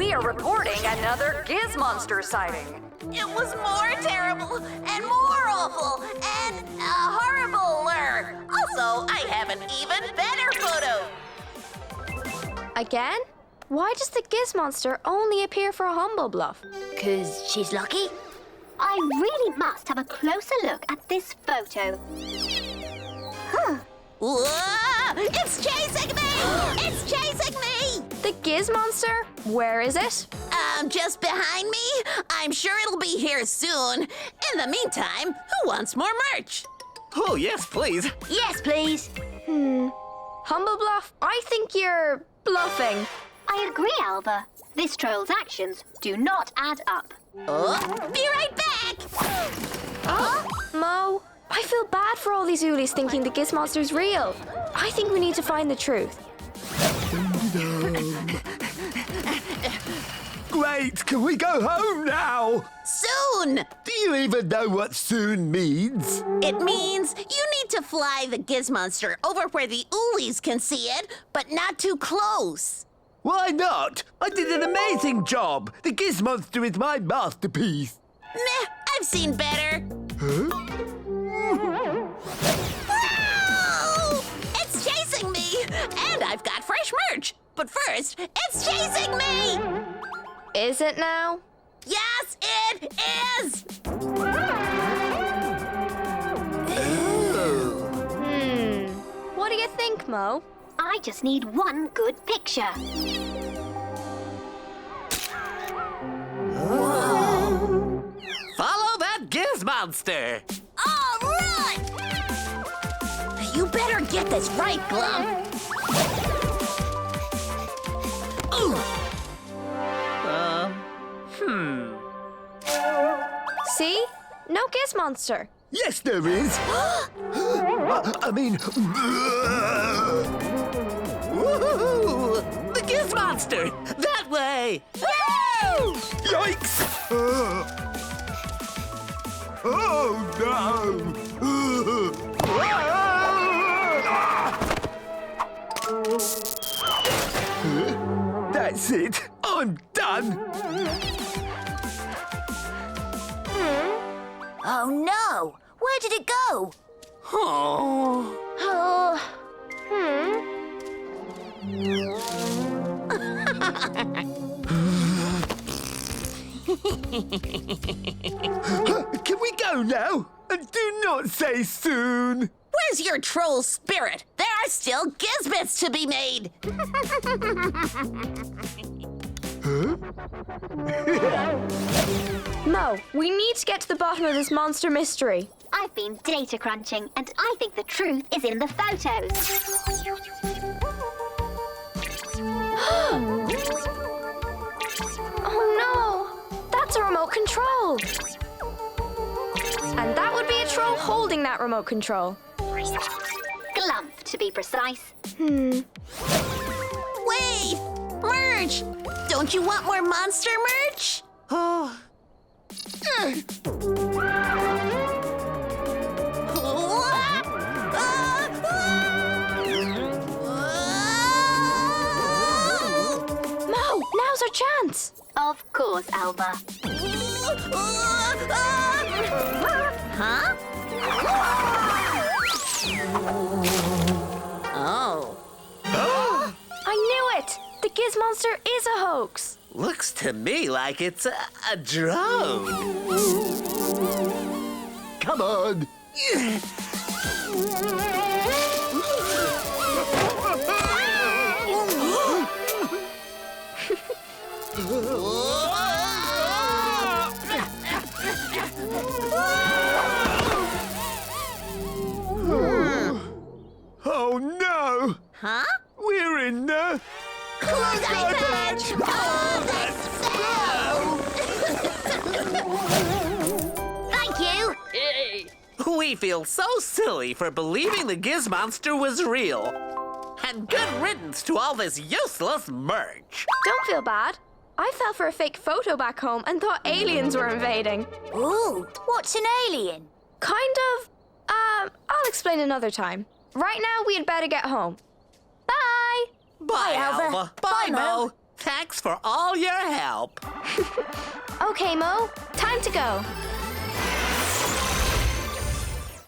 we are reporting another Gizmonster sighting. It was more terrible and more awful and horrible-er. Also, I have an even better photo. Again? Why does the Gizmonster only appear for Humble Bluff? 'Cause she's lucky? I really must have a closer look at this photo. Whoa! It's chasing me! It's chasing me! The Gizmonster? Where is it? Just behind me. I'm sure it'll be here soon. In the meantime, who wants more merch? Oh, yes, please. Yes, please. Humble Bluff, I think you're bluffing. I agree, Alva. This troll's actions do not add up. Oh, be right back! Mo, I feel bad for all these Oolies thinking the Gizmonster's real. I think we need to find the truth. Great, can we go home now? Soon! Do you even know what soon means? It means you need to fly the Gizmonster over where the Oolies can see it, but not too close. Why not? I did an amazing job. The Gizmonster is my masterpiece. Meh, I've seen better. Huh? Whoa! It's chasing me! And I've got fresh merch. But first, it's chasing me! Is it now? Yes, it is! What do you think, Mo? I just need one good picture. Follow that Gizmonster. All right! You better get this right, Glum. Ooh! See? No Gizmonster. Yes, there is. I mean... Woohoo! The Gizmonster! That way! Woo! Yikes! Oh, no! That's it. I'm done. Oh, no! Where did it go? Oh. Can we go now? And do not say soon. Where's your troll spirit? There are still Gizbits to be made. Mo, we need to get to the bottom of this monster mystery. I've been data crunching, and I think the truth is in the photos. Oh no! That's a remote control! And that would be a troll holding that remote control. Glumph, to be precise. Wait! Merch! Don't you want more monster merch? Oh. Mo, now's our chance! Of course, Alva. Huh? Oh. I knew it! The Gizmonster is a hoax! Looks to me like it's a drone. Come on. Oh no! Huh? We're in the... Close eye patch! Thank you! We feel so silly for believing the Gizmonster was real. And good riddance to all this useless merch. Don't feel bad. I fell for a fake photo back home and thought aliens were invading. Ooh, what's an alien? Kind of. I'll explain another time. Right now, we had better get home. Bye! Bye, Alva. Alva. Bye, Mo. Thanks for all your help. Okay, Mo, time to go.